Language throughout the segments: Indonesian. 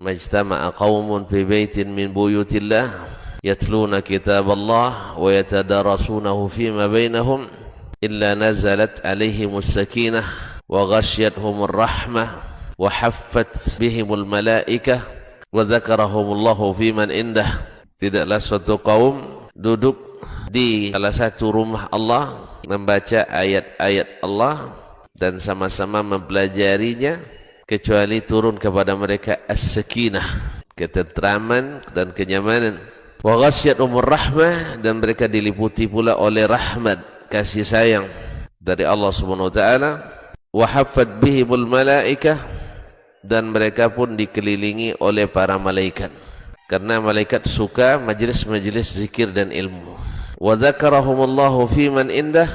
majtama'a qaumun fi baitin min buyutillah yatluna kitaballah wa yatadarasunahu fima bainahum illa nazalat alaihimus sakinah wa ghasyiyatuhumur rahmah wa haffat bihimul malaikah wa dzakarahumullahu fiman indah. Tidaklah suatu kaum duduk di salah satu rumah Allah membaca ayat-ayat Allah dan sama-sama mempelajarinya kecuali turun kepada mereka as-sakinah, ketentraman dan kenyamanan. Wa ghasyiyatuhumur rahmah, dan mereka diliputi pula oleh rahmat, kasih sayang dari Allah Subhanahu wa taala. Wa haffat bihimul malaikah, dan mereka pun dikelilingi oleh para malaikat, karena malaikat suka majlis-majlis zikir dan ilmu. Wa dzakarahumullahu fiman indah,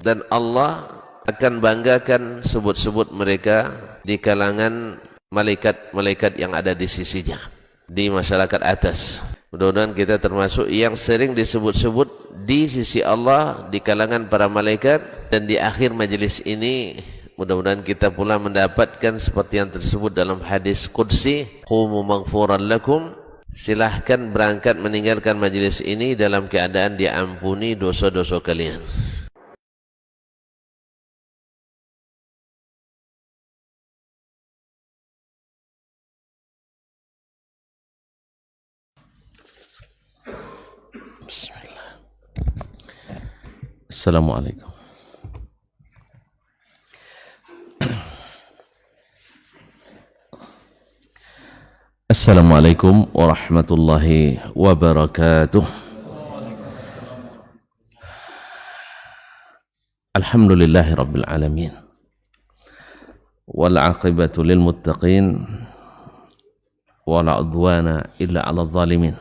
dan Allah akan banggakan sebut-sebut mereka di kalangan malaikat-malaikat yang ada di sisinya, di masyarakat atas. Mudah-mudahan kita termasuk yang sering disebut-sebut di sisi Allah di kalangan para malaikat, dan di akhir majelis ini mudah-mudahan kita pula mendapatkan seperti yang tersebut dalam hadis qudsi, qumu maghfuran lakum, silahkan berangkat meninggalkan majelis ini dalam keadaan diampuni dosa-dosa kalian. Bismillah. Assalamualaikum. Assalamualaikum warahmatullahi wabarakatuh. Alhamdulillahi rabbil alamin. Wal aqibatu lil muttaqin wala udwana illa 'alal zalimin.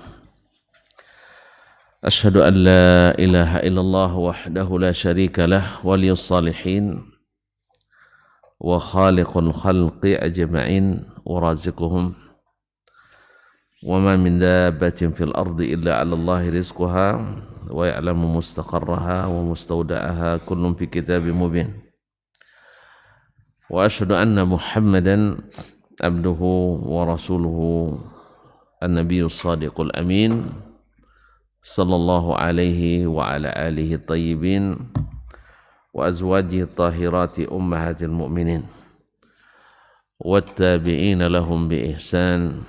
Asyhadu an la ilaha illallah wahdahu la syarika lah waliyus salihin wa khaliqul khalqi ajma'in wa raziquhum wa ma min dabbatin fil ardi illa 'ala Allahi rizquha wa ya'lamu mustaqarraha wa mustawda'aha kullun fi kitabim mubin. Wa asyhadu anna Muhammadan abduhu wa rasuluhu an-nabiyyus shadiqul amin sallallahu alaihi wa ala alihi tayyibin wa azwajihi tahirati ummahatil mu'minin wattabi'ina lahum bi ihsan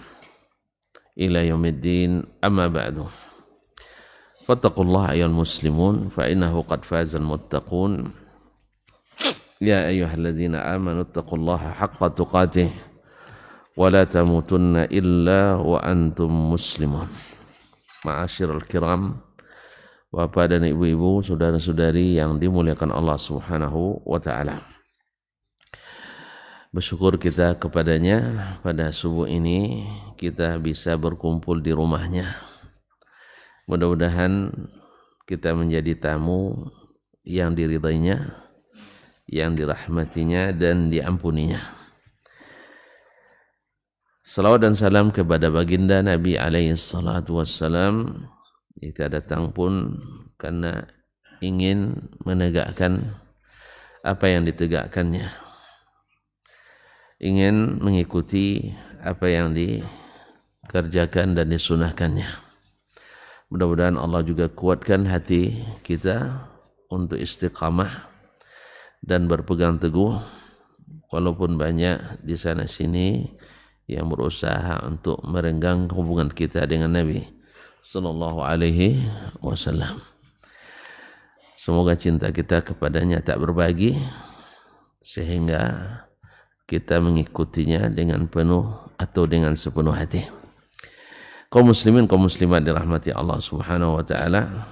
ila yaumiddin, amma ba'du. Fattaqullaha ayyuhal muslimun fa innahu qad fazal muttaqun. Ya ayyuhalladzina amanu taqullaha haqqa tuqatih wa la tamutunna illa wa antum muslimun. Ma'asyiral kiram, Bapak dan Ibu-ibu, saudara-saudari yang dimuliakan Allah Subhanahu wa taala. Bersyukur kita kepadanya pada subuh ini kita bisa berkumpul di rumahnya. Mudah-mudahan kita menjadi tamu yang diridainya, yang dirahmatinya dan diampuninya. Salawat dan salam kepada baginda Nabi alaihi salatu wassalam. Kita datang pun karena ingin menegakkan apa yang ditegakkannya, ingin mengikuti apa yang dikerjakan dan disunahkannya. Mudah-mudahan Allah juga kuatkan hati kita untuk istiqamah dan berpegang teguh, walaupun banyak di sana sini yang berusaha untuk merenggang hubungan kita dengan Nabi sallallahu alaihi wasallam. Semoga cinta kita kepadanya tak berbagi sehingga kita mengikutinya dengan penuh atau dengan sepenuh hati. Kaum muslimin, kaum muslimat dirahmati Allah Subhanahu wa taala.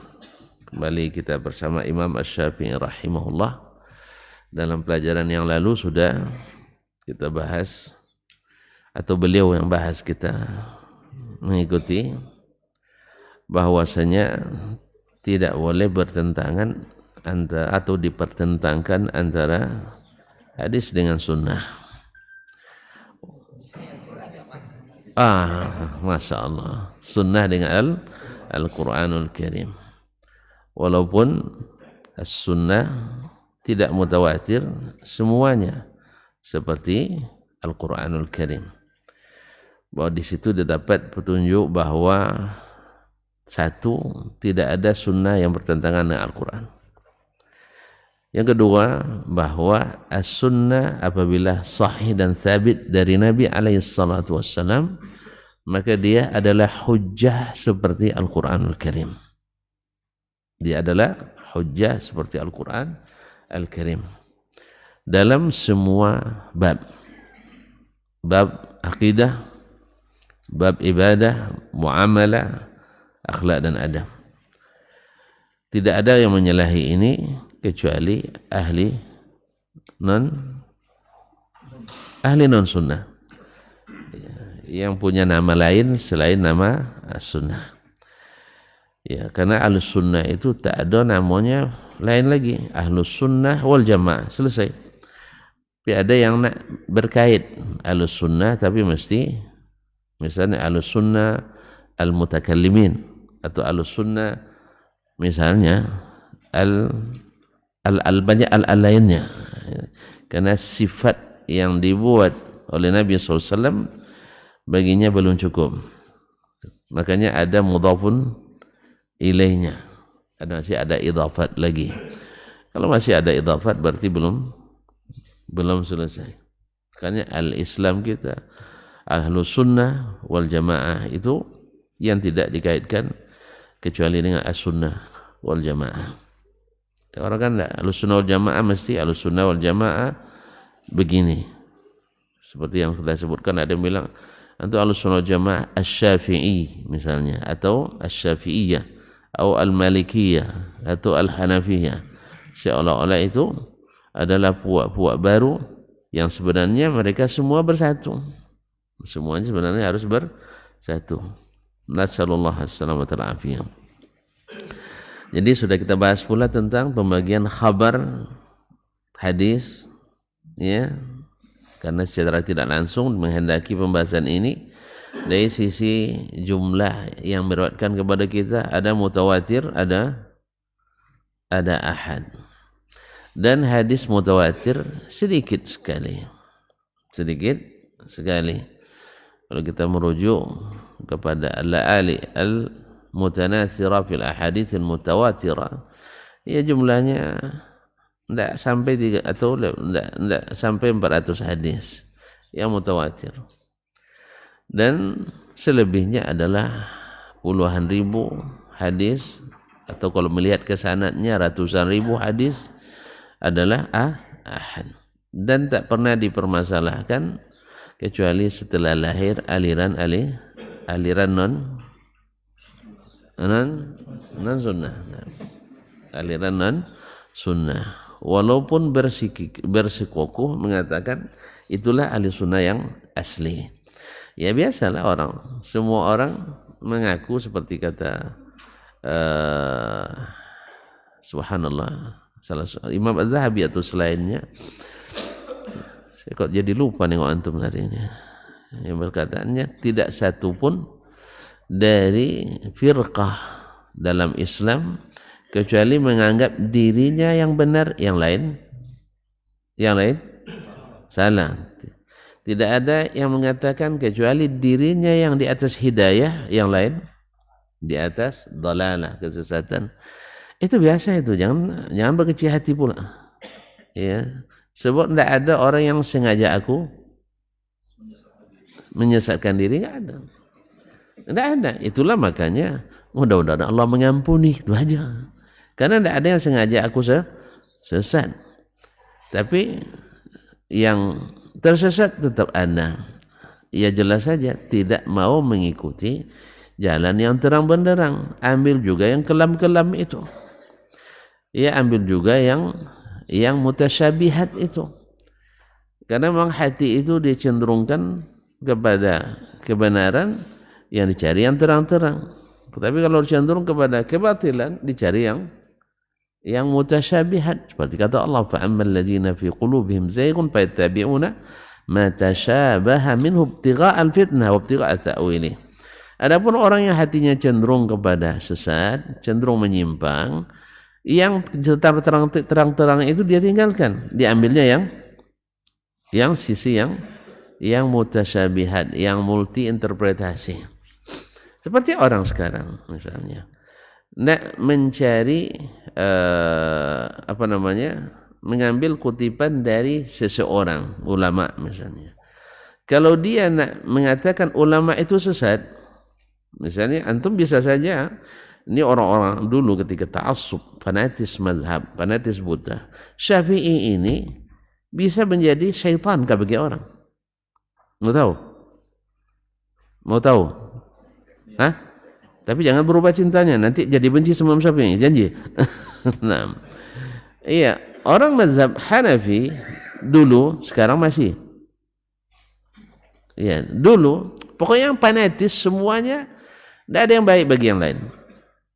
Kembali kita bersama Imam Asy-Syafi'i rahimahullah. Dalam pelajaran yang lalu sudah kita bahas, atau beliau yang bahas, kita mengikuti bahwasanya tidak boleh bertentangan atau dipertentangkan antara hadis dengan sunnah. Masya Allah, sunnah dengan Al-Quranul Karim. Walaupun as-sunnah tidak mutawatir semuanya seperti Al-Quranul Karim. bahwa di situ didapat petunjuk bahwa satu, tidak ada sunnah yang bertentangan dengan Al-Quran. Yang kedua, bahwa as-sunnah apabila sahih dan thabit dari Nabi SAW, maka dia adalah hujjah seperti Al-Quranul Karim. Dia adalah hujjah seperti Al-Quran Al-Karim dalam semua bab akidah, bab ibadah, muamalah, akhlak dan adab. Tidak ada yang menyalahi ini kecuali ahli non sunnah yang punya nama lain selain nama sunnah. Ya, karena ahlus sunnah itu tak ada namanya lain lagi, ahlus sunnah wal jamaah, selesai. Tapi ada yang nak berkait ahlus sunnah tapi mesti misalnya ahlus sunnah al mutakallimin atau ahlus sunnah misalnya banyak lainnya, karena sifat yang dibuat oleh Nabi SAW baginya belum cukup, makanya ada mudhafun ilaihnya, masih ada idhafat lagi. Kalau masih ada idhafat berarti belum selesai. Makanya al-Islam kita ahlus sunnah wal jamaah itu yang tidak dikaitkan kecuali dengan as-sunnah wal jamaah. Orang kan enggak, ahlus sunnah wal jamaah mesti ahlus sunnah wal jamaah begini. Seperti yang sudah sebutkan, ada yang bilang itu ahlus sunnah wal jamaah asy-Syafi'i misalnya, atau asy-Syafi'iyah, atau al-Malikiyah, atau al-Hanafiyah. Seolah-olah itu adalah puak-puak baru yang sebenarnya mereka semua bersatu. Semuanya sebenarnya harus bersatu. Nasallallahu alaihi wasallam. Jadi sudah kita bahas pula tentang pembagian khabar hadis, ya, karena secara tidak langsung menghendaki pembahasan ini dari sisi jumlah yang meriwayatkan kepada kita, ada mutawatir, ada ahad. Dan hadis mutawatir sedikit sekali. Kalau kita merujuk kepada al-ali al-mutanatsira fil ahadits al-mutawatira, ya jumlahnya tidak sampai 3 atau tidak sampai 400 hadis yang mutawatir. Dan selebihnya adalah puluhan ribu hadis, atau kalau melihat ke sanadnya ratusan ribu hadis adalah ahad, dan tak pernah dipermasalahkan kecuali setelah lahir aliran non sunnah, aliran non sunnah, walaupun bersikukuh mengatakan itulah ahli sunnah yang asli. Ya biasalah semua orang mengaku seperti kata subhanallah, Imam Az-Zahabi atau selainnya. Saya kok jadi lupa nengok antum hari ini. Yang berkataannya tidak satu pun dari firqah dalam Islam kecuali menganggap dirinya yang benar, yang lain salah. Tidak ada yang mengatakan kecuali dirinya yang di atas hidayah, yang lain di atas dhalalah, kesesatan. Itu biasa itu, jangan berkecil hati pula. Ya, sebab tidak ada orang yang sengaja aku menyesatkan diri, enggak ada. Tidak ada. Itulah makanya mudah-mudahan Allah mengampuni, itu aja. Karena tidak ada yang sengaja aku sesat. Tapi yang tersesat tetap ana. Ya jelas saja tidak mau mengikuti jalan yang terang benderang. Ambil juga yang kelam-kelam itu. Ya ambil juga yang mutasyabihat itu. Karena memang hati itu dicenderungkan kepada kebenaran, yang dicari yang terang-terang. Tapi kalau cenderung kepada kebatilan, dicari yang mutasyabihat. Seperti kata Allah, فَأَمَّا الَّذِينَ فِي قُلُوبِهِمْ زَيْغٌ فَيَتَّبِعُونَ مَا تَشَابَهَ مِنْهُ ابْتِغَاءَ الْفِتْنَةِ وَابْتِغَاءَ تَأْوِيلِهِ. Adapun orang yang hatinya cenderung kepada sesat, cenderung menyimpang, yang terang-terang itu dia tinggalkan, diambilnya yang sisi yang yang mutasyabihat, yang multi interpretasi. Seperti orang sekarang misalnya nak mencari mengambil kutipan dari seseorang ulama misalnya. Kalau dia nak mengatakan ulama itu sesat, misalnya antum bisa saja, ini orang-orang dulu ketika ta'assub, fanatis mazhab, fanatis buta, Syafi'i ini bisa menjadi syaitan bagi orang. Mau tahu? Mau tahu? Hah? Tapi jangan berubah cintanya, nanti jadi benci sama Imam Syafi'i, janji. Nah, iya, orang mazhab Hanafi dulu, sekarang masih. Ya, dulu pokoknya yang fanatis semuanya, tidak ada yang baik bagi yang lain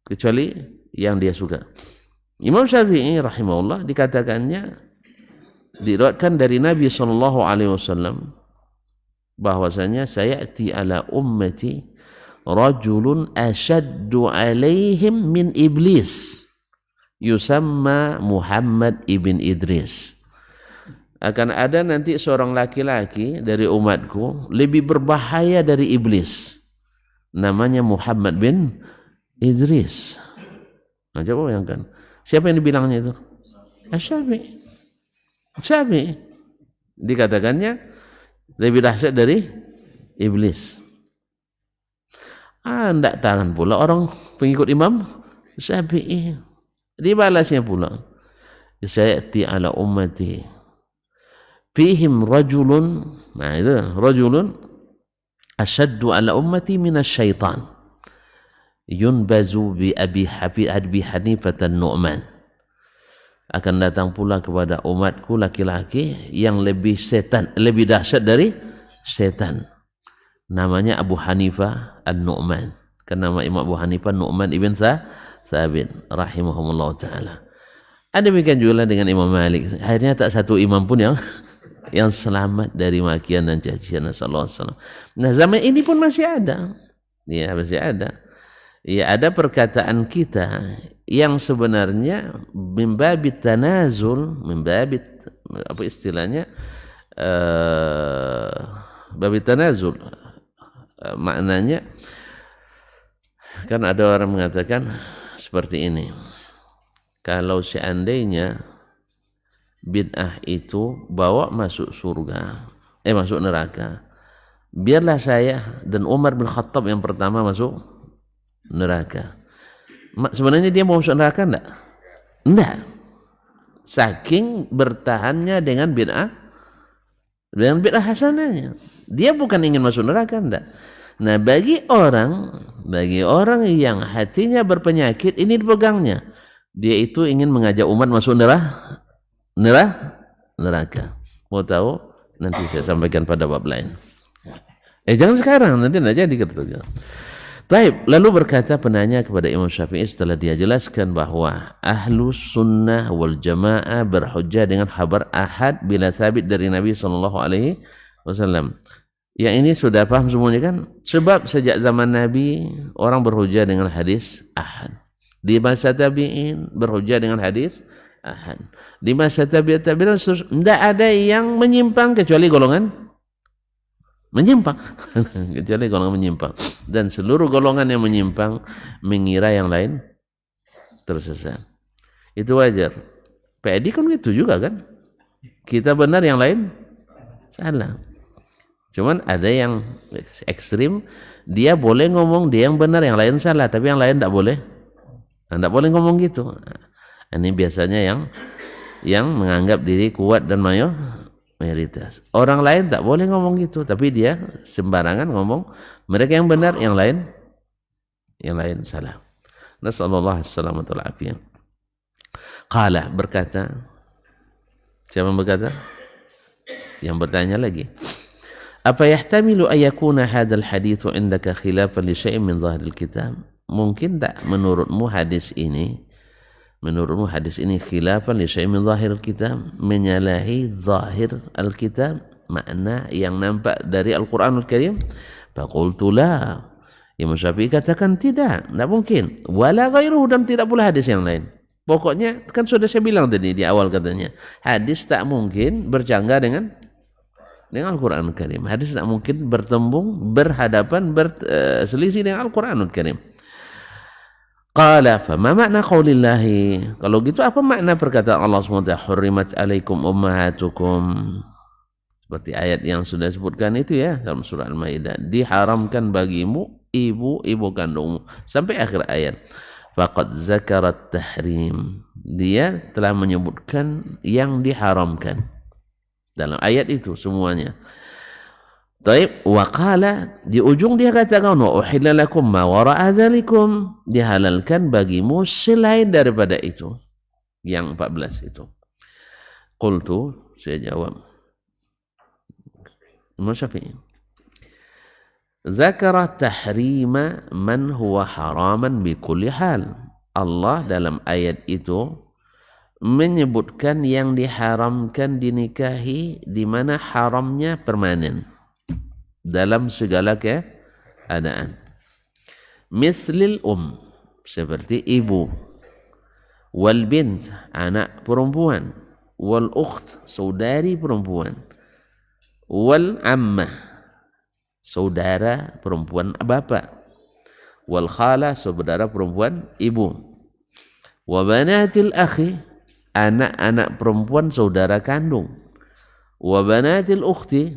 kecuali yang dia suka. Imam Syafi'i rahimahullah dikatakannya, diriwayatkan dari Nabi SAW bahwasanya sayati ala ummati rajulun ashaddu alaihim min iblis yusamma Muhammad ibn Idris. Akan ada nanti seorang laki-laki dari umatku lebih berbahaya dari iblis, namanya Muhammad bin Idris. Nah, coba bayangkan, siapa yang dibilangnya itu? Syafi'i. Syafi'i dikatakannya lebih dahsyat dari iblis. Tidak tangan pula orang pengikut Imam Syafi'i. Dibalasnya pula, sayati ala ummati fihim rajulun, nah itu rajulun asyaddu ala ummati minasyaitan yunbazu bi Abi Hanifah an-Nu'man. Akan datang pula kepada umatku laki-laki yang lebih setan, lebih dahsyat dari setan, namanya Abu Hanifah an-Nu'man. Karena nama Imam Abu Hanifah Nu'man ibn Thabit rahimahumullah ta'ala. Ada demikian juga dengan Imam Malik. Akhirnya tak satu imam pun yang selamat dari makian dan cacian. Sallallahu alaihi wasallam. Nah, zaman ini pun masih ada. Ya, masih ada. Ya, ada perkataan kita yang sebenarnya mimbabit tanazul, mimbabit apa istilahnya? Babit tanazul. Maknanya kan ada orang mengatakan seperti ini. Kalau seandainya bid'ah itu bawa masuk surga, masuk neraka, biarlah saya dan Umar bin Khattab yang pertama masuk neraka. Sebenarnya dia mau masuk neraka enggak? Enggak. Saking bertahannya dengan bid'ah hasanahnya. Dia bukan ingin masuk neraka, enggak. Nah, bagi orang yang hatinya berpenyakit, ini dipegangnya. Dia itu ingin mengajak umat masuk neraka. Mau tahu? Nanti saya sampaikan pada bab lain. Jangan sekarang, nanti tidak jadi katanya. Baik, lalu berkata penanya kepada Imam Syafi'i setelah dia jelaskan bahwa Ahlus Sunnah wal Jamaah berhujjah dengan khabar ahad bila sabit dari Nabi SAW. Yang ini sudah paham semuanya kan? Sebab sejak zaman Nabi orang berhujjah dengan hadis ahad. Di masa tabi'in berhujjah dengan hadis ahad. Di masa tabi'in tidak ada yang menyimpang kecuali golongan menyimpang. Kecuali golongan menyimpang. Dan seluruh golongan yang menyimpang mengira yang lain tersesat. Itu wajar. PED kan gitu juga kan? Kita benar, yang lain salah. Cuman ada yang ekstrim, dia boleh ngomong dia yang benar, yang lain salah, tapi yang lain tidak boleh. Tidak boleh ngomong gitu. Ini biasanya yang menganggap diri kuat dan mayoritas. Orang lain tak boleh ngomong gitu, tapi dia sembarangan ngomong. Mereka yang benar, yang lain salah. Nasallallahu alaihi wasallam. Qala, berkata, siapa berkata? Yang bertanya lagi. Apa yahtamilu ayakuna hadzal haditsu indaka khilafan li syai'in min dhahiril kitab? Mungkin tak menurutmu hadis ini khilafan li syai'in min dhahiril kitab, menyalahi zahir al-kitab, makna yang nampak dari Al-Qur'anul Karim? Faqultu la. Imam Syafi'i katakan tidak mungkin. Wala ghairuhu, dan tidak pula hadis yang lain. Pokoknya kan sudah saya bilang tadi di awal katanya, hadis tak mungkin bercanggah dengan dengan Al-Quranul Karim. Hadis tidak mungkin bertembung, berhadapan, berselisih dengan Al-Quranul Karim. Qala fama makna qaulillahi, kalau gitu apa makna perkataan Allah SWT, hurrimat alaikum ummahatukum, seperti ayat yang sudah disebutkan itu ya dalam surah Al-Maidah, diharamkan bagimu ibu kandungmu, sampai akhir ayat. Faqad zakarat tahrim, dia telah menyebutkan yang diharamkan dalam ayat itu semuanya. Taib, wa qala, di ujung dia katakan wa uhilla lakum ma wara'a dzalikum, dihalalkan bagimu selain daripada itu, yang 14 itu. Qultu, saya jawab, Imam Syafi'i, zakara tahrima man huwa haraman bi kulli hal. Allah dalam ayat itu menyebutkan yang diharamkan dinikahi di mana haramnya permanen dalam segala keadaan. Mithlil seperti ibu, wal bint, anak perempuan, wal ukht, saudari perempuan, wal ammah, saudara perempuan bapak, wal khala, saudara perempuan ibu, wa banatil akhi, anak-anak perempuan saudara kandung, wa banatil ukhti,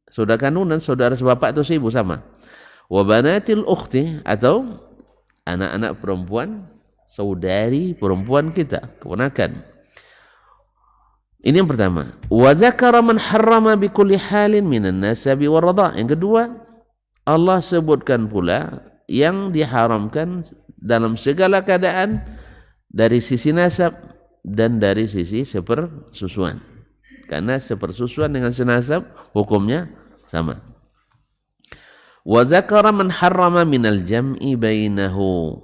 saudara kandung dan saudara sebapak atau seibu sama, wa banatil ukhti, atau anak-anak perempuan saudari perempuan kita, keponakan. Ini yang pertama. Wa dzakara man harrama bi kulli halin minan nasabi war radha. Yang kedua, Allah sebutkan pula yang diharamkan dalam segala keadaan dari sisi nasab dan dari sisi sepersusuan. Karena sepersusuan dengan senasab hukumnya sama. Wa dzakara man harrama minal jam'i bainahu,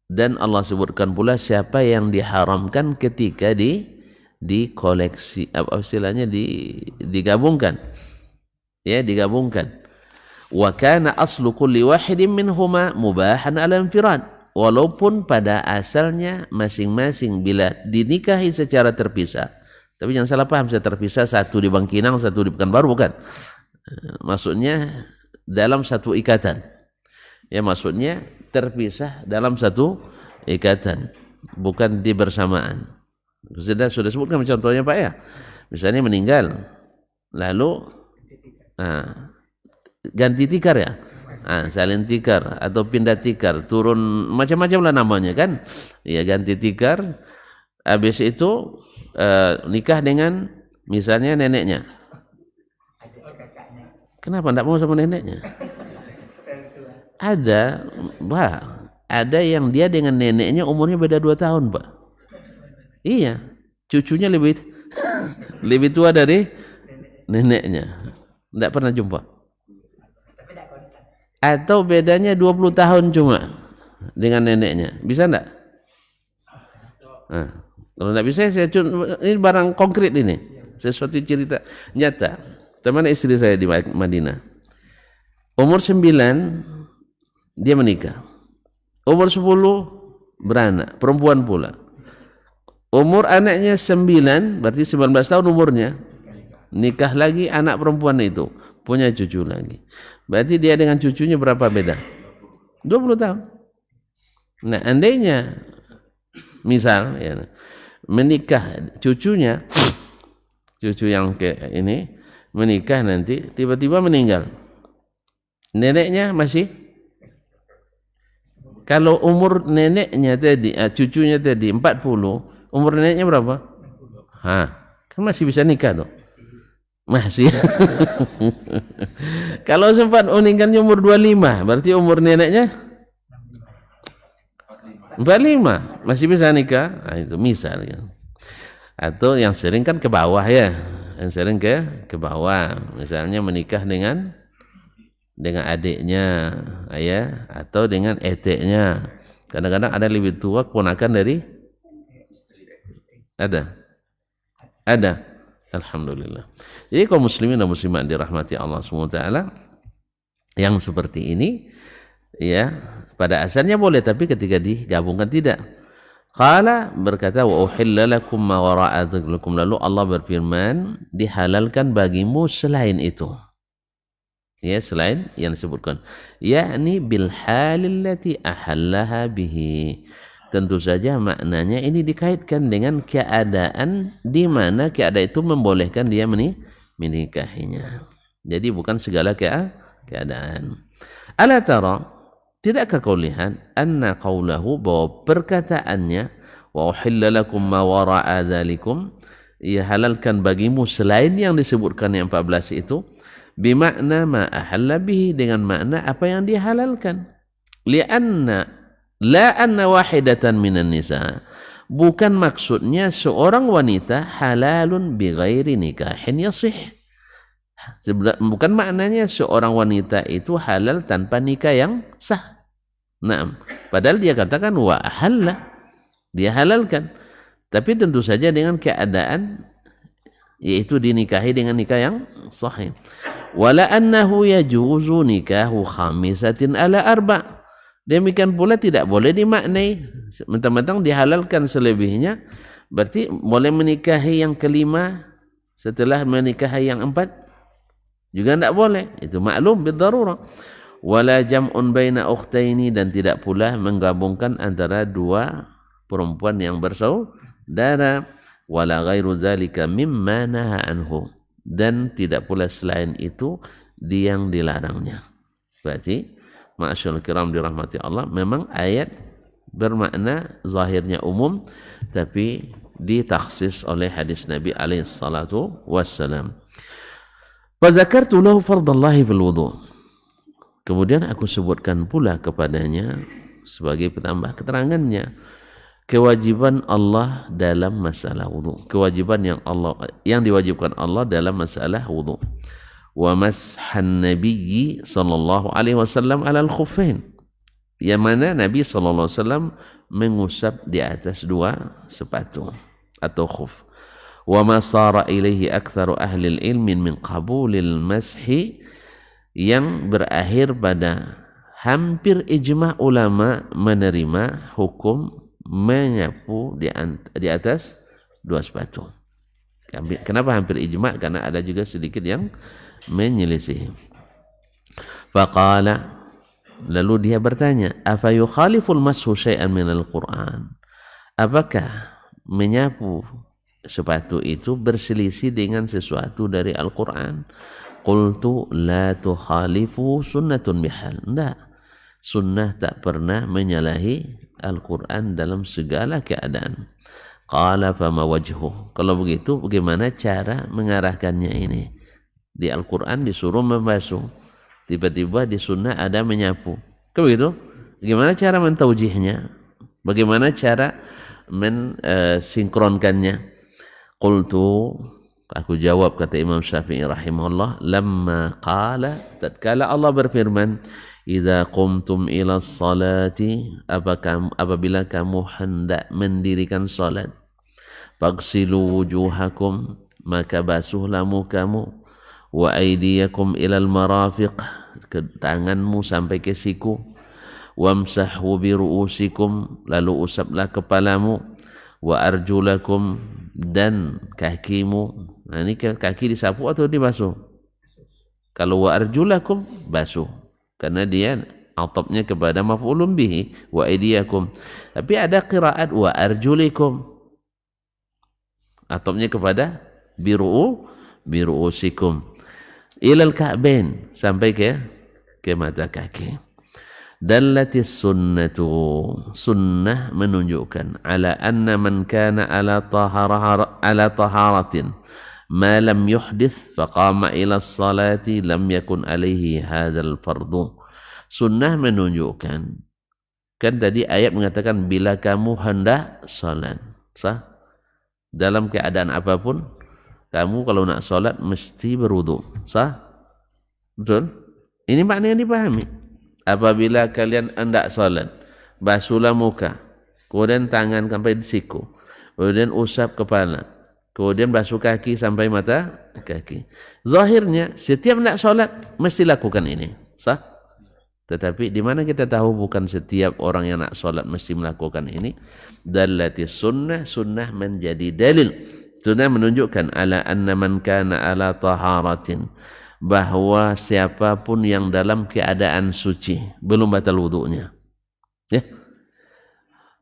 dan Allah sebutkan pula siapa yang diharamkan ketika di koleksi, apa istilahnya, digabungkan. Ya, digabungkan. Wa kana aslu kulli wahidin minhuma mubahan ala infirad, walaupun pada asalnya masing-masing bila dinikahi secara terpisah. Tapi jangan salah paham, saya terpisah satu di Bangkinang, satu di Pekanbaru, bukan. Maksudnya dalam satu ikatan. Ya, maksudnya terpisah dalam satu ikatan, bukan di bersamaan. Sudah sebutkan contohnya Pak ya. Misalnya meninggal, lalu ganti tikar ya. Salin tikar atau pindah tikar, turun macam-macam lah namanya kan. Ya, ganti tikar. Habis itu nikah dengan misalnya neneknya. Kenapa tidak mau sama neneknya? Ada yang dia dengan neneknya umurnya beda 2 tahun, Pak. Iya, cucunya lebih tua dari neneknya. Tidak pernah jumpa. Atau bedanya 20 tahun cuma dengan neneknya. Bisa enggak? Nah, kalau enggak bisa, saya ini barang konkret ini. Sesuatu cerita nyata. Teman istri saya di Madinah. Umur 9 dia menikah. Umur 10 beranak, perempuan pula. Umur anaknya 9, berarti 19 tahun umurnya. Nikah lagi anak perempuan itu, punya cucu lagi. Berarti dia dengan cucunya berapa beda? 20 tahun. Nah, andainya misal ya, menikah cucunya, cucu yang ini menikah nanti tiba-tiba meninggal. Neneknya masih, kalau umur neneknya tadi, cucunya tadi 40, umur neneknya berapa? Kan masih bisa nikah tuh. Masih. Kalau sempat meninggalnya umur 25, berarti umur neneknya 45, masih bisa nikah. Itu misal ya. Atau yang sering kan ke bawah ya. Yang sering ke bawah. Misalnya menikah dengan adiknya, ya, atau dengan eteknya. Kadang-kadang ada lebih tua keponakan dari ada. Alhamdulillah. Jadi kaum muslimin dan muslimat dirahmati Allah SWT, yang seperti ini ya pada asalnya boleh, tapi ketika digabungkan tidak. Qala berkata wa uhilla lakum ma wara'a dzikrikum, lalu Allah berfirman dihalalkan bagimu selain itu. Ya, selain yang disebutkan, yakni bil halil lati ahallaha bihi. Tentu saja maknanya ini dikaitkan dengan keadaan di mana keadaan itu membolehkan dia menikahinya. Jadi bukan segala keadaan. Ala tara, tidakkah kau lihat anna qawlahu, bahwa perkataannya wa uhilla lakum ma wara'a dzalikum, ia halalkan bagimu selain yang disebutkan yang 14 itu, bimakna ma ahalla bihi, dengan makna apa yang dihalalkan. Lianna la anna wahidatan minan nisa, bukan maksudnya seorang wanita halalun bighairi nikahin yasih. Bukan maknanya seorang wanita itu halal tanpa nikah yang sah. Naam. Padahal dia katakan wa ahalla, dia halalkan. Tapi tentu saja dengan keadaan yaitu dinikahi dengan nikah yang sahih. Wala annahu yajuzu nikahu khamisatin ala arba'. Demikian pula tidak boleh dimaknai mentang-mentang dihalalkan selebihnya, berarti boleh menikahi yang kelima setelah menikahi yang 4, juga tidak boleh. Itu maklum bidarurah. Wala jam'un baina ukhtaini, dan tidak pula menggabungkan antara dua perempuan yang bersaudara. Wala ghairu dzalika mimma naha anhu, dan tidak pula selain itu yang dilarangnya. Berarti ma'asyarul kiram dirahmati Allah, memang ayat bermakna zahirnya umum tapi ditakhsis oleh hadis Nabi alaihi salatu wassalam. Wa dzakartu lahu fardallahi fil wudu', kemudian aku sebutkan pula kepadanya sebagai petambah keterangannya kewajiban Allah dalam masalah wudu, kewajiban yang diwajibkan Allah dalam masalah wudu. Wa mashan nabiyyi sallallahu alaihi wasallam alal khuffain, yang mana Nabi sallallahu alaihi wasallam mengusap di atas dua sepatu atau khuf. Wa ma sara ilaihi aktsaru ahli ilmi min qabulil mashi, yang berakhir pada hampir ijma' ulama menerima hukum menyapu di atas dua sepatu. Kenapa hampir ijma'? Karena ada juga sedikit yang menyelisih. Faqala, lalu dia bertanya, afa yukhaliful mashu syai'an minal Qur'an, apakah menyapu sepatu itu berselisih dengan sesuatu dari Al-Qur'an? Qultu la tukhalifu sunnatun bihal, enggak, sunnah tak pernah menyalahi Al-Quran dalam segala keadaan. Qala fama wajhu, kalau begitu bagaimana cara mengarahkannya ini? Di Al-Quran disuruh membasuh, tiba-tiba di sunnah ada menyapu, begitu? Bagaimana cara mentaujihnya? Bagaimana cara mensinkronkannya? Qultu, aku jawab, kata Imam Syafi'i rahimahullah, lamma qala, tatkala Allah berfirman, idza qumtum ila salati, apabila kamu hendak mendirikan salat, faghsilu wujuhakum, maka basuhlah mukamu, wa aydiyakum ilal marafiq, ke tanganmu sampai ke siku, wamsahu bi ru'usikum, lalu usaplah kepalamu, wa arjulakum, dan kakimu. Nah, ini kaki disapu atau dibasuh? Kalau wa arjulakum, basuh, karena dia atapnya kepada maf'ulun bihi, wa aydiyakum. Tapi ada qiraat wa arjulikum, atapnya kepada biru'usikum ilal ka'bain, sampai ke mata kaki. Dallatis sunnatu, sunnah menunjukkan ala anna man kana ala taharatin ma lam yuhdith faqama ila salati lam yakun alaihi hadzal fardu. Sunnah menunjukkan, kan tadi ayat mengatakan bila kamu hendak salat, sah, dalam keadaan apapun kamu kalau nak salat mesti berwudu, sah, betul? Ini makna yang dipahami. Apabila kalian hendak salat, basuhlah muka, kemudian tangan sampai di siku, kemudian usap kepala, kemudian basuh kaki sampai mata kaki. Zahirnya setiap hendak salat mesti lakukan ini, sah? Tetapi di mana kita tahu bukan setiap orang yang nak solat mesti melakukan ini. Dallati sunnah, sunnah menjadi dalil. Sunnah menunjukkan ala anna man kana ala taharatin, bahwa siapapun yang dalam keadaan suci belum batal wudunya. Ya.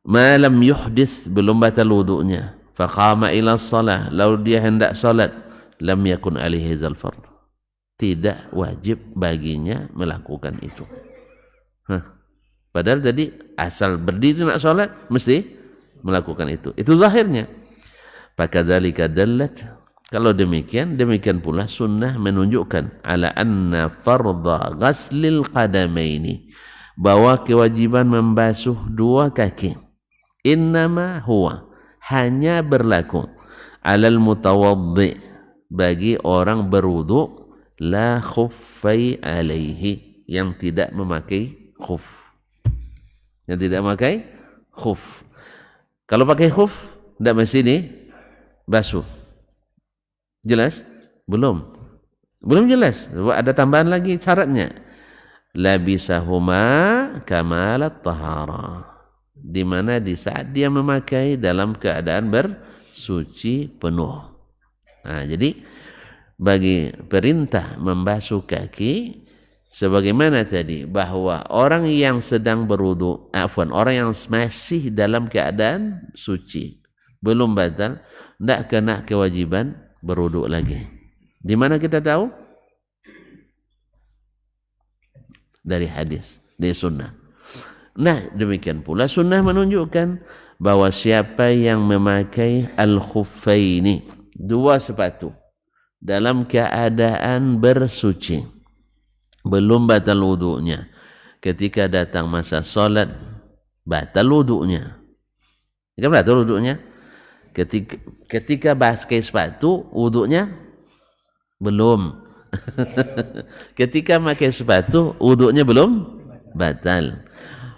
Ma lam yuhdits, belum batal wudunya. Faqama ila shalah, lalu dia hendak salat, lam yakun alaihi zal fard. Tidak wajib baginya melakukan itu. Padahal tadi asal berdiri nak salat mesti melakukan itu. Itu zahirnya. Fakadzalika dallat. Kalau demikian pula sunnah menunjukkan ala anna fardha ghaslil qadamaini, bahwa kewajiban membasuh dua kaki innama huwa, hanya berlaku alal mutawaddi, bagi orang berwudu, la khuffai alaihi, yang tidak memakai khuf. Yang tidak memakai khuf. Kalau pakai khuf tidak mesti ini basuh. Jelas? Belum jelas. Ada tambahan lagi syaratnya. Labisahuma kamalat tahara, di mana di saat dia memakai dalam keadaan bersuci penuh. Nah, jadi bagi perintah membasuh kaki, sebagaimana tadi bahwa orang yang sedang berwudu, orang yang masih dalam keadaan suci belum batal, tidak kena kewajiban berwudu lagi. Di mana kita tahu? Dari hadis, dari sunnah. Nah, demikian pula sunnah menunjukkan bahwa siapa yang memakai al-khuffaini, dua sepatu, dalam keadaan bersuci, belum batal wudunya, ketika datang masa solat batal wudunya. Jika batal wudunya, ketika pakai sepatu wudunya belum. Ketika pakai sepatu wudunya belum batal.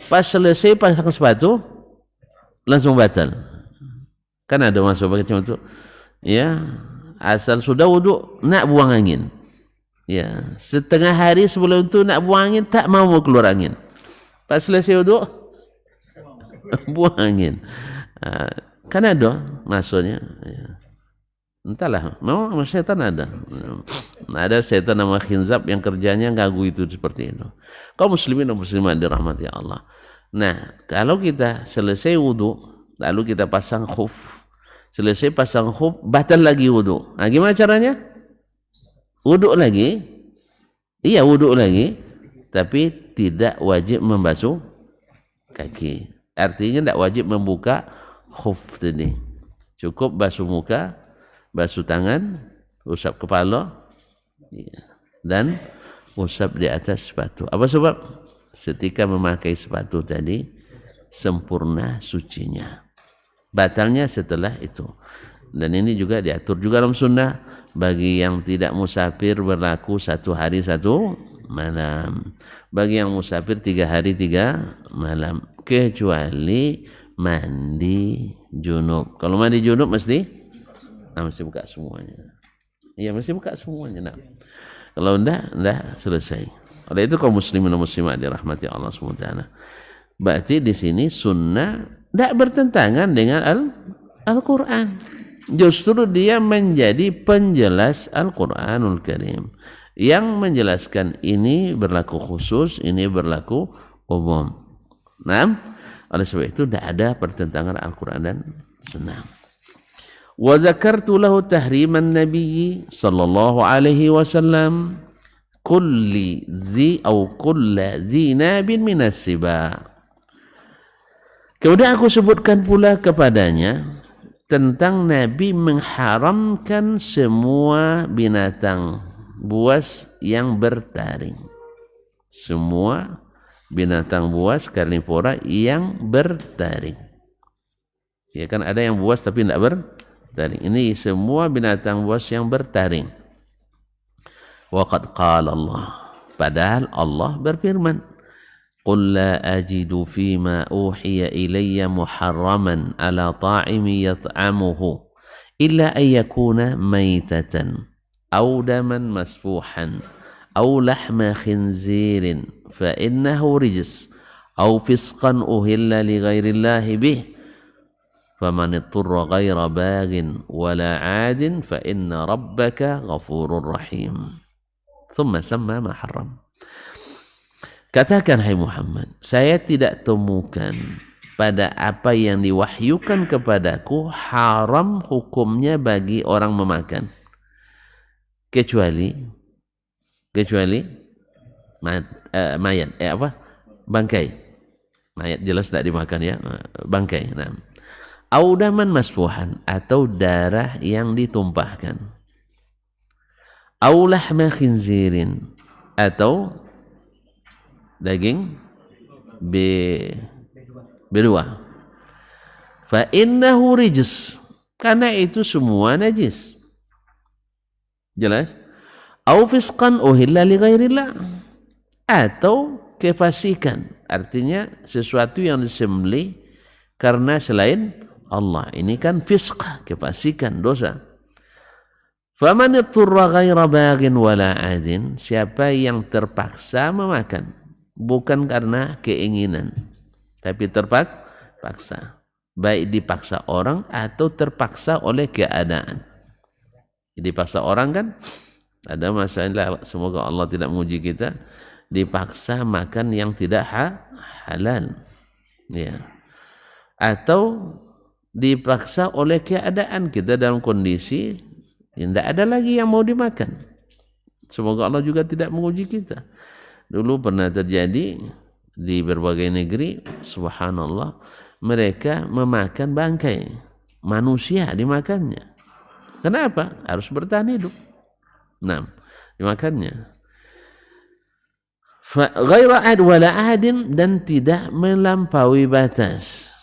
Pas selesai pasang sepatu langsung batal. Kan ada masuk pakai sepatu. Ya, asal sudah wudu nak buang angin. Ya, setengah hari sebelum itu nak buang angin, tak mau keluar angin. Pas selesai wudu buang angin. Kan ada maksudnya. Ya. Entahlah, memang setan ada. Ada setan nama khinzab yang kerjanya ganggu itu seperti itu. Kaum muslimin dan muslimat dirahmati Allah. Nah, kalau kita selesai wudu, lalu kita pasang khuf. Selesai pasang khuf, batal lagi wudu. Nah, gimana caranya? Wudu lagi. Iya, wudu lagi. Tapi tidak wajib membasuh kaki. Artinya tidak wajib membuka khuf tadi. Cukup basuh muka, basuh tangan, usap kepala, dan usap di atas sepatu. Apa sebab? Ketika memakai sepatu tadi sempurna sucinya. Batalnya setelah itu. Dan ini juga diatur juga dalam sunnah, bagi yang tidak musafir berlaku 1 hari 1 malam. Bagi yang musafir 3 hari 3 malam, kecuali mandi junub. Kalau mandi junub mesti buka semuanya. Iya, mesti buka semuanya. Nah, kalau enggak selesai. Oleh itu kaum muslimin dan muslimat dirahmati Allah SWT. Berarti di sini sunnah tidak bertentangan dengan Al-Quran. Justru dia menjadi penjelas Al-Quranul Karim, yang menjelaskan ini berlaku khusus, ini berlaku umum. Nah, oleh sebab itu tidak ada pertentangan Al-Quran dan sunnah. وذكرت له تحريم النبي صلى الله عليه وسلم كل ذي ناب من السباع. Kemudian aku sebutkan pula kepadanya tentang Nabi mengharamkan semua binatang buas yang bertaring. Semua binatang buas karnivora yang bertaring. Ya kan, ada yang buas tapi tidak bertaring. Ini semua binatang buas yang bertaring. Waqad qala Allah, padahal Allah berfirman, qul la ajidu fima uhiya ilayya muharraman ala ta'imi yat'amuhu illa an yakuna maytatan aw daman masfuhan aw lahma khinzirin fa innahu rijs aw fisqan uhilla li ghairillahi bih faman ittara ghaira baghin wala 'adin fa inna rabbaka ghafurur rahim. Thumma samma ma haram. Katakan hai Muhammad, saya tidak temukan pada apa yang diwahyukan kepadaku haram hukumnya bagi orang memakan kecuali mayat bangkai. Mayat jelas tidak dimakan ya, bangkai. Nah, audaman masfuhan atau darah yang ditumpahkan, au lahma khinzirin atau daging B2. Fa innahu rijs, karena itu semua najis. Jelas? Au fisqan uhilla li ghairillah, atau kefasikan, artinya sesuatu yang disembelih karena selain Allah. Ini kan fisq, kefasikan, dosa. Faman ittara ghaira baghin wala 'adin, siapa yang terpaksa memakan bukan karena keinginan tapi terpaksa, baik dipaksa orang atau terpaksa oleh keadaan. Dipaksa orang kan ada masalah, semoga Allah tidak menguji kita, dipaksa makan yang tidak halal ya, atau dipaksa oleh keadaan, kita dalam kondisi tidak ada lagi yang mau dimakan. Semoga Allah juga tidak menguji kita. Dulu pernah terjadi di berbagai negeri, subhanallah, mereka memakan bangkai manusia, dimakannya. Kenapa? Harus bertahan hidup. Nah, dimakannya. Ghaira ad wala adin, dan tidak melampaui batas.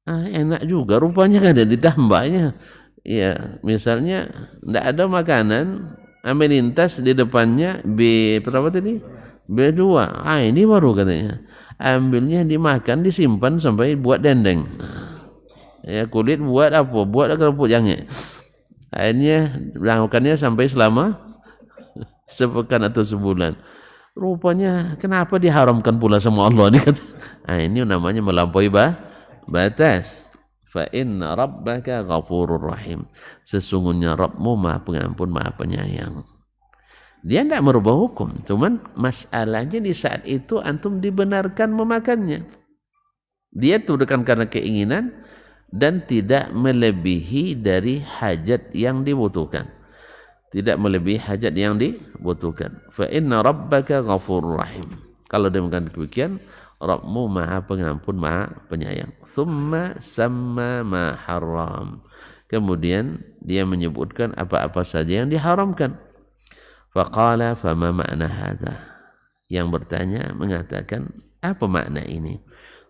Enak juga rupanya, kan ada ditambahnya. Ya, misalnya tidak ada makanan, melintas di depannya berapa tadi? B2. Ini baru katanya. Ambilnya dimakan, disimpan sampai buat dendeng. Ya, kulit buat apa? Buat kerupuk jange. Akhirnya melakukannya sampai selama sepekan atau sebulan. Rupanya kenapa diharamkan pula sama Allah ini? Ini namanya melampaui batas. Fa inna rabbaka ghafurur rahim. Sesungguhnya Rabbmu Maha Pengampun, Maha Penyayang. Dia tidak merubah hukum, cuman masalahnya di saat itu antum dibenarkan memakannya. Dia itu bukan karena keinginan dan tidak melebihi dari hajat yang dibutuhkan. Tidak melebihi hajat yang dibutuhkan. Fa inna rabbaka ghafurur rahim. Kalau demikian, Rabbmu Maha Pengampun, Maha Penyayang. Thumma samma ma haram. Kemudian dia menyebutkan apa-apa saja yang diharamkan. Faqala fama makna hadha. Yang bertanya mengatakan, apa makna ini?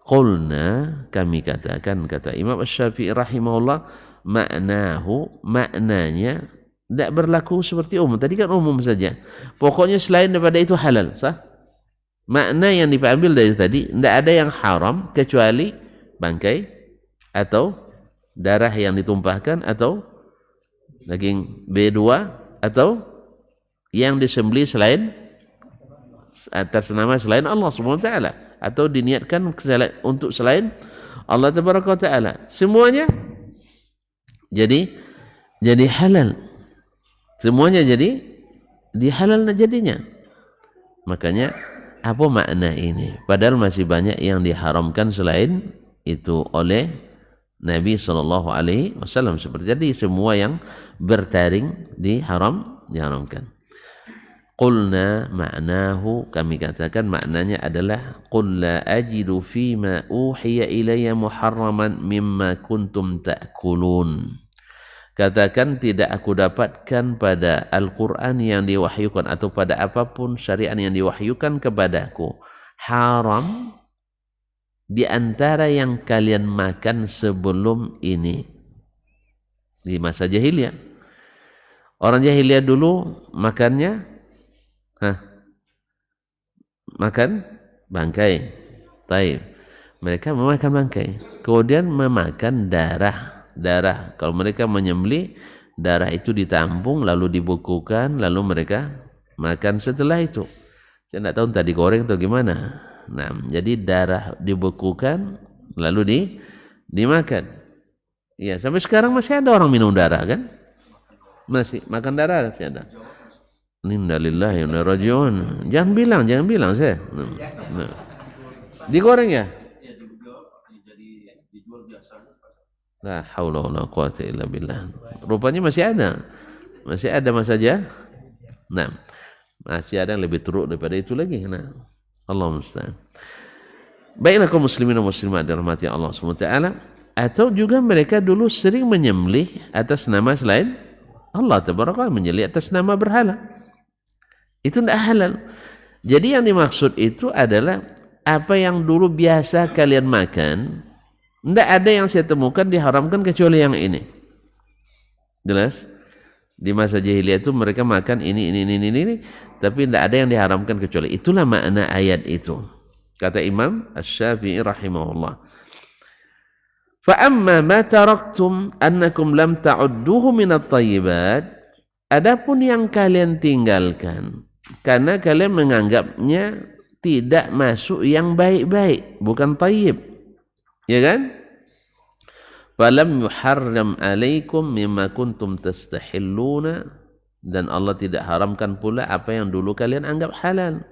Qulna, kami katakan, kata Imam Asy-Syafi'i rahimahullah, maknahu, maknanya tidak berlaku seperti umum. Tadi kan umum saja. Pokoknya selain daripada itu halal, sah? Makna yang diambil dari tadi, tidak ada yang haram kecuali bangkai atau darah yang ditumpahkan atau daging B2 atau yang disembelih selain atas nama selain Allah Subhanahu wa taala, atau diniatkan untuk selain Allah Tabaraka wa taala. Semuanya jadi halal. Semuanya jadi dihalal jadinya. Makanya apa makna ini? Padahal masih banyak yang diharamkan selain itu oleh Nabi SAW. Seperti jadi semua yang bertaring diharamkan. Qulna ma'nahu, kami katakan maknanya adalah qul la ajidu fima uhiya ilayya muharraman mimma kuntum ta'kulun. Katakan tidak aku dapatkan pada Al-Quran yang diwahyukan atau pada apapun syariat yang diwahyukan kepadaku haram di antara yang kalian makan sebelum ini. Di masa jahiliyah, orang jahiliyah dulu makannya makan bangkai. Taib. Mereka memakan bangkai, kemudian memakan darah. Kalau mereka menyembelih, darah itu ditampung lalu dibukukan, lalu mereka makan setelah itu. Saya tidak tahu entah digoreng atau gimana. Nah, jadi darah dibekukan lalu dimakan. Ya, sampai sekarang masih ada orang minum darah kan? Masih makan darah masih ada. Innalillahi wa inna ilaihi raji'un. Jangan bilang saya. Nah. Digoreng ya? Ya, dijual biasa. La haula wala quwata illa billah. Rupanya masih ada. Masih ada mas saja. Nah, masih ada yang lebih teruk daripada itu lagi. Nah, Allah musta'an. Baiklah kaum muslimin dan muslimat dirahmati Allah SWT. Atau juga mereka dulu sering menyembelih atas nama selain Allah tabaraka, menyembelih atas nama berhala. Itu tidak halal. Jadi yang dimaksud itu adalah apa yang dulu biasa kalian makan, tidak ada yang saya temukan diharamkan kecuali yang ini. Jelas? Di masa jahiliyah itu mereka makan ini, tapi tidak ada yang diharamkan kecuali. Itulah makna ayat itu. Kata Imam Asy-Syafi'i rahimahullah. Fa amma ma taraktum annakum lam ta'udduhu minat thayyibat. Adapun yang kalian tinggalkan karena kalian menganggapnya tidak masuk yang baik-baik, bukan thayyib. Ya kan? Falam yuharram alaikum mimma kuntum tastahilluna, dan Allah tidak haramkan pula apa yang dulu kalian anggap halal,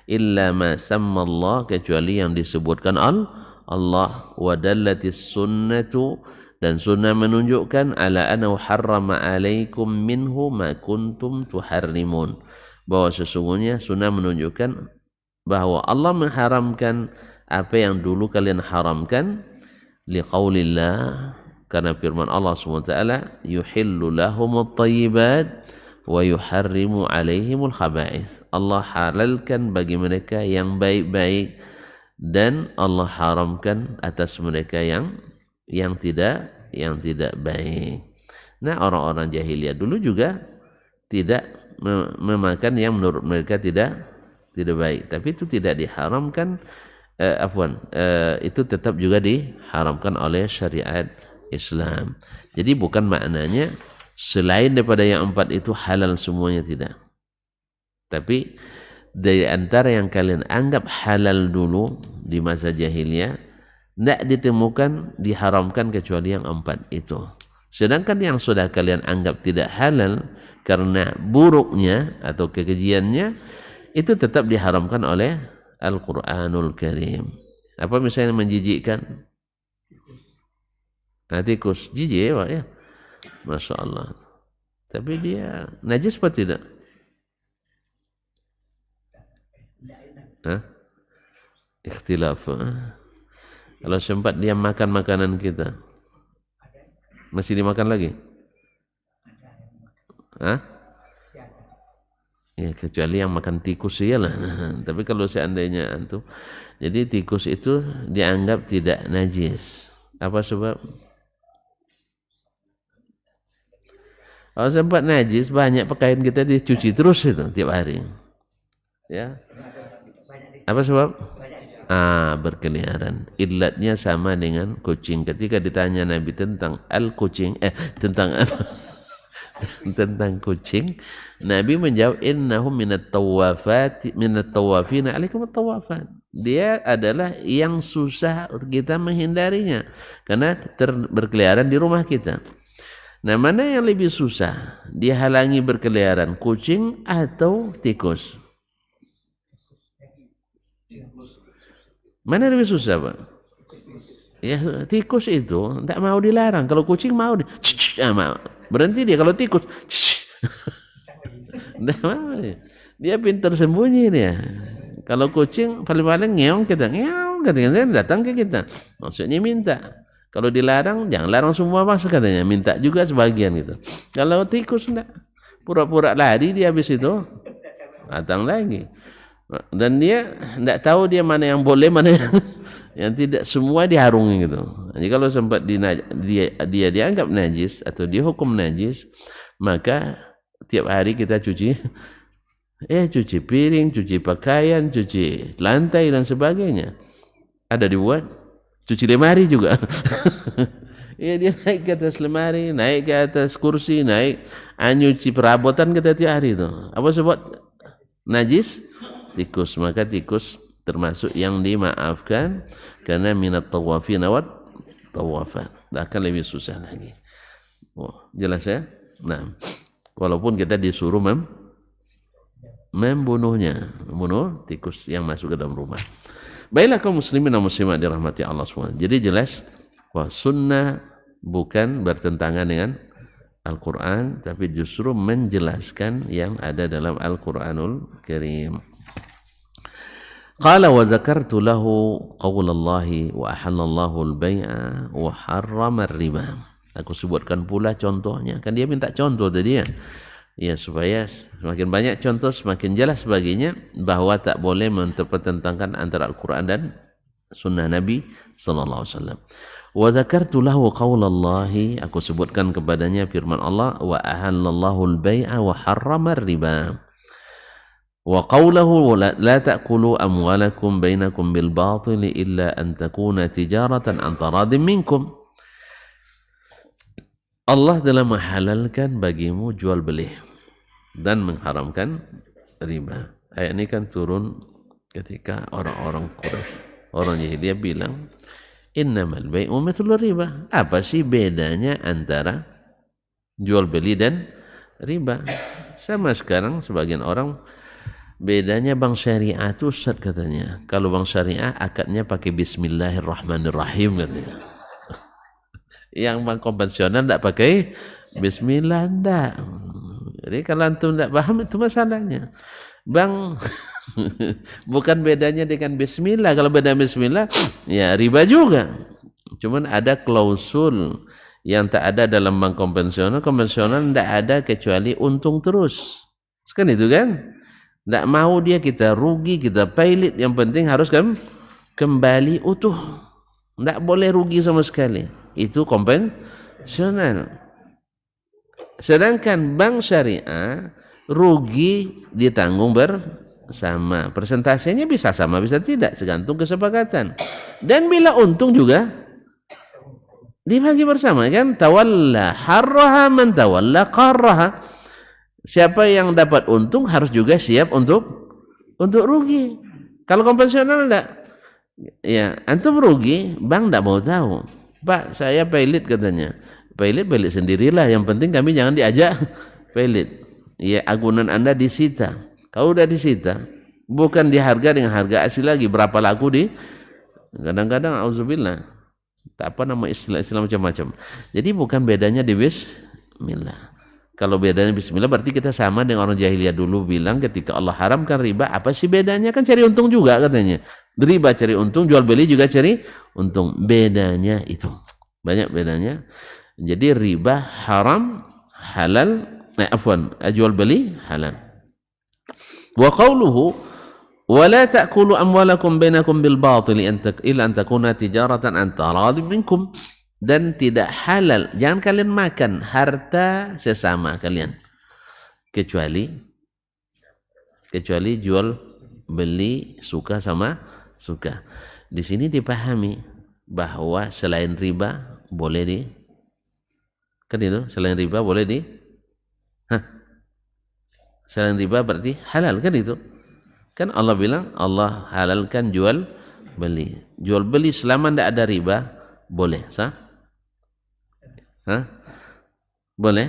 illa ma sammallah, kecuali yang disebutkan Allah, wa dallatis sunnatu, dan sunnah menunjukkan ala annahu harrama alaikum minhu ma kuntum tuharrimun, bahwa sesungguhnya sunnah menunjukkan bahwa Allah mengharamkan apa yang dulu kalian haramkan, liqaulillah, karena firman Allah SWT, yuhillu lahumut thayyibat wa yuharrimu alaihimul khaba'ith. Allah halalkan bagi mereka yang baik-baik dan Allah haramkan atas mereka yang tidak baik. Nah, orang-orang jahiliyah dulu juga tidak memakan yang menurut mereka tidak baik, tapi itu tidak diharamkan. Itu tetap juga diharamkan oleh syariat Islam. Jadi bukan maknanya selain daripada yang empat itu halal semuanya, tidak. Tapi dari antara yang kalian anggap halal dulu di masa jahiliyah, tidak ditemukan diharamkan kecuali yang empat itu. Sedangkan yang sudah kalian anggap tidak halal karena buruknya atau kekejiannya, itu tetap diharamkan oleh Al-Quranul Karim. Apa misalnya menjijikkan? Tikus. Jijik Pak ya? Masya Allah. Tapi dia najis apa tidak? Ikhtilaf. Kalau sempat dia makan makanan kita, masih dimakan lagi? Ya, kecuali yang makan tikus iyalah. Tapi kalau seandainya antum, jadi tikus itu dianggap tidak najis. Apa sebab? Kalau sempat najis, banyak pakaian kita dicuci terus itu tiap hari. Ya. Apa sebab? Berkeliaran. Illatnya sama dengan kucing. Ketika ditanya Nabi tentang al-kucing, tentang apa? Tentang kucing, Nabi menjawab, innahum minat tawafina alaikum at-tawafat. Dia adalah yang susah kita menghindarinya karena berkeliaran di rumah kita. Nah, mana yang lebih susah dihalangi berkeliaran, kucing atau tikus? Mana lebih susah, Pak? Ya, tikus itu tidak mau dilarang. Kalau kucing mau berhenti dia. Kalau tikus tidak mau dia pintar sembunyi dia. Kalau kucing paling-paling ngeong kita datang ke kita, maksudnya minta. Kalau dilarang, jangan larang semua mas katanya, minta juga sebagian gitu. Kalau tikus enggak, pura-pura lari dia habis itu datang lagi. Dan dia enggak tahu dia mana yang boleh, mana yang tidak, semua diharungi gitu. Jadi kalau sempat dia dianggap najis atau dihukum najis, maka tiap hari kita cuci piring, cuci pakaian, cuci lantai dan sebagainya. Ada dibuat, cuci lemari juga. Ya, dia naik ke atas lemari, naik ke atas kursi, nyuci perabotan kita tiap hari itu. Apa sebab? Najis? tikus, maka tikus termasuk yang dimaafkan karena minat tawafin wat tawafan. Akan lebih susah lagi. Oh, jelas ya? Nah, walaupun kita disuruh membunuhnya, membunuh tikus yang masuk ke dalam rumah. Baiklah kaum muslimin dan muslimat dirahmati Allah SWT. Jadi jelas bahwa sunnah bukan bertentangan dengan Al-Quran, tapi justru menjelaskan yang ada dalam Al-Quranul Karim. Qala wa zakartu lahu qaulallahi wa ahallallahu al-bai'a wa harrama ar-riba. Aku sebutkan pula contohnya. Kan dia minta contoh tadi ya. Ya, supaya semakin banyak contoh semakin jelas baginya bahwa tak boleh mempertentangkan antara Al-Quran dan sunnah Nabi sallallahu alaihi wasallam. Wa dzakartu lahu qaulallahi, aku sebutkan kepadanya firman Allah, wa ahallallahu al-bai'a wa harrama ar-riba. Wa qawluhu la ta'kulu amwalakum bainakum bil batili illa an takuna tijaratan an taradin minkum. Allah telah menghalalkan bagimu jual beli dan mengharamkan riba. Ayat ini kan turun ketika orang-orang Quraisy, orang Jahiliyah bilang, innamal bai'u mithlu riba. Apa sih bedanya antara jual beli dan riba? Sama sekarang sebagian orang, bedanya bank syariah itu Ustaz katanya. Kalau bank syariah akadnya pakai bismillahirrahmanirrahim katanya. Yang bank konvensional tidak pakai bismillah, tidak. Jadi kalau antum tidak paham itu masalahnya. Bank bukan bedanya dengan bismillah. Kalau beda bismillah ya riba juga. Cuman ada klausul yang tak ada dalam bank konvensional. Konvensional tidak ada kecuali untung terus. Kan itu kan? Tidak mau dia kita rugi, kita pailit. Yang penting harus kembali utuh. Tidak boleh rugi sama sekali. Itu konvensional. Sedangkan bank syariah rugi ditanggung bersama. Persentasenya bisa sama, bisa tidak. Segantung kesepakatan. Dan bila untung juga dibagi bersama kan. Tawalla harraha man tawalla qarraha. Siapa yang dapat untung harus juga siap untuk rugi. Kalau konvensional enggak, ya antum rugi, bank enggak mau tahu. Pak, saya pailit katanya. Pailit sendirilah. Yang penting kami jangan diajak pailit. Ya, agunan Anda disita. Kalau udah disita, bukan diharga dengan harga asli lagi. Berapa laku di? Kadang-kadang auzubillah. Tak apa nama istilah macam-macam. Jadi bukan bedanya di bismillah. Kalau bedanya bismillah berarti kita sama dengan orang jahiliyah dulu bilang ketika Allah haramkan riba, apa sih bedanya? Kan cari untung juga katanya. Riba cari untung, jual beli juga cari untung. Bedanya itu. Banyak bedanya. Jadi riba haram, halal, jual beli halal. Wa qawluhu wa la ta'kulu amwalakum bainakum bil batil illa an takuna tijaratan an taradin minkum. Dan tidak halal, jangan kalian makan harta sesama kalian kecuali jual beli suka sama suka. Di sini dipahami bahwa selain riba boleh kan itu selain riba boleh selain riba berarti halal kan itu kan. Allah bilang Allah halalkan jual beli selama tidak ada riba boleh sah. Boleh.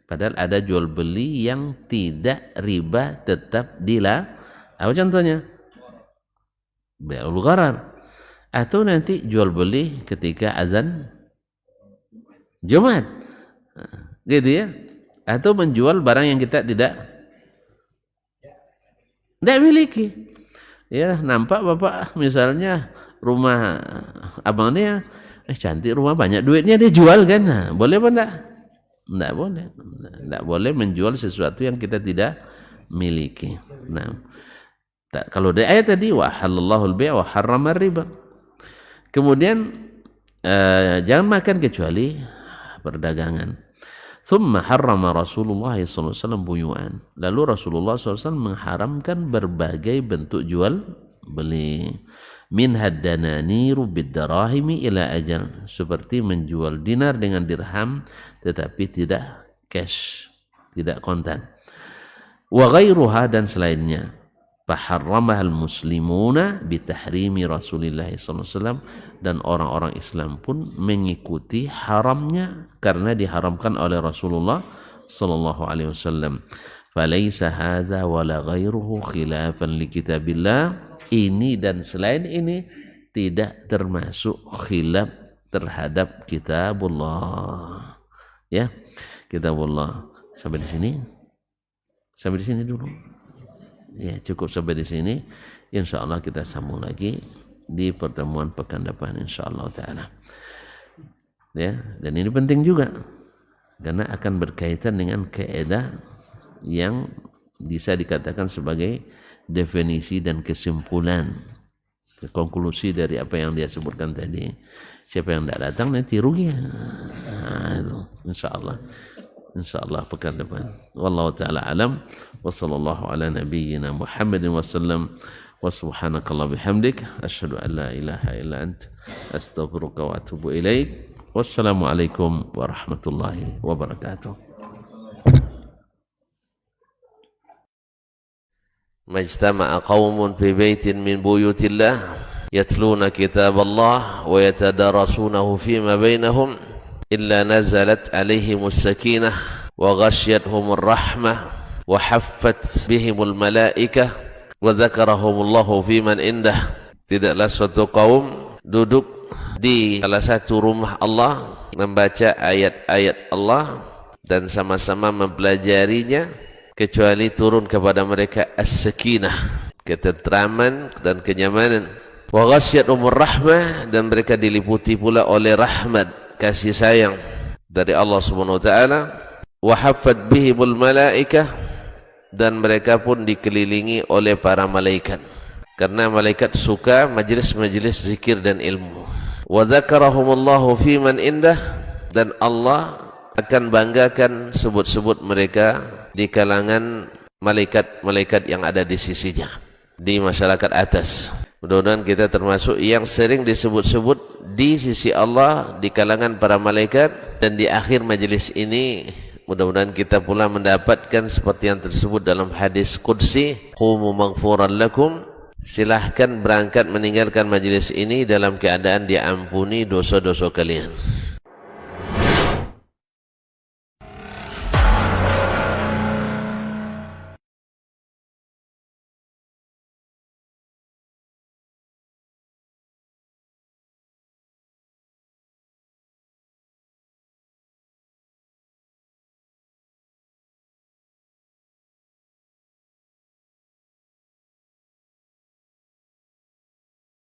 Padahal ada jual beli yang tidak riba tetap apa contohnya? Bai'ul gharar. Atau nanti jual beli ketika azan Jumat. Gitu ya. Atau menjual barang yang kita tidak miliki. Ya, nampak Bapak misalnya rumah abangnya cantik, rumah banyak duitnya, dia jual kan. Nah, boleh apa enggak? Enggak boleh. Enggak boleh menjual sesuatu yang kita tidak miliki. Nah, kalau di ayat tadi wa halallahu al-bai' wa harrama riba. Kemudian jangan makan kecuali perdagangan. Thumma harrama Rasulullah sallallahu alaihi wasallam buyu'an. Lalu Rasulullah sallallahu alaihi wasallam mengharamkan berbagai bentuk jual beli. Min haddananiru bid-darahimi ila ajal, seperti menjual dinar dengan dirham tetapi tidak cash, tidak kontan. Wa ghairuha, dan selainnya. faharramahal muslimuna bitahrimi Rasulillah SAW, dan orang-orang Islam pun mengikuti haramnya karena diharamkan oleh Rasulullah sallallahu alaihi wasallam. Falaisa hadza wala ghairuhu khilafan li kitabillah. Ini dan selain ini tidak termasuk khilaf terhadap kitabullah. Ya, kitabullah. Sampai di sini. Sampai di sini dulu. Ya, cukup sampai di sini. Insyaallah kita sambung lagi di pertemuan pekan depan insyaallah taala. Ya, dan ini penting juga karena akan berkaitan dengan kaidah yang bisa dikatakan sebagai definisi dan kesimpulan, konklusi dari apa yang dia sebutkan tadi. Siapa yang tidak datang nanti rugi. Nah, itu insyaallah pekan depan. Wallahu taala alam wa sallallahu ala nabiyyina Muhammadin wasallam wa subhanakallah bihamdik asyhadu an la ilaha illa ant astaghfiruka wa atubu ilaik. Wassalamualaikum warahmatullahi wabarakatuh. Majtama'a qaumun fi baitin min buyutillah yatluna kitaballah wa yatadarasunahu fima bainahum illa nazalat alaihimus sakinah wa ghashiyatuhumur rahmah wa haffat bihimul malaikah wa dzakarahumullahu fiman indah. Tidaklah suatu kaum duduk di salah satu rumah Allah membaca ayat-ayat Allah dan sama-sama mempelajarinya kecuali turun kepada mereka as-sakinah, ketentraman dan kenyamanan. Wa ghasyiyatuhumur rahmah, dan mereka diliputi pula oleh rahmat, kasih sayang dari Allah Subhanahu wa taala. Wa haffat bihimul malaikah, dan mereka pun dikelilingi oleh para malaikat karena malaikat suka majlis-majlis zikir dan ilmu. Wa dzakarahumullahu fiman indah, dan Allah akan banggakan sebut-sebut mereka di kalangan malaikat-malaikat yang ada di sisinya, di masyarakat atas. Mudah-mudahan kita termasuk yang sering disebut-sebut di sisi Allah di kalangan para malaikat, dan di akhir majelis ini mudah-mudahan kita pula mendapatkan seperti yang tersebut dalam hadis qudsi, qumu maghfuran lakum, silahkan berangkat meninggalkan majelis ini dalam keadaan diampuni dosa-dosa kalian.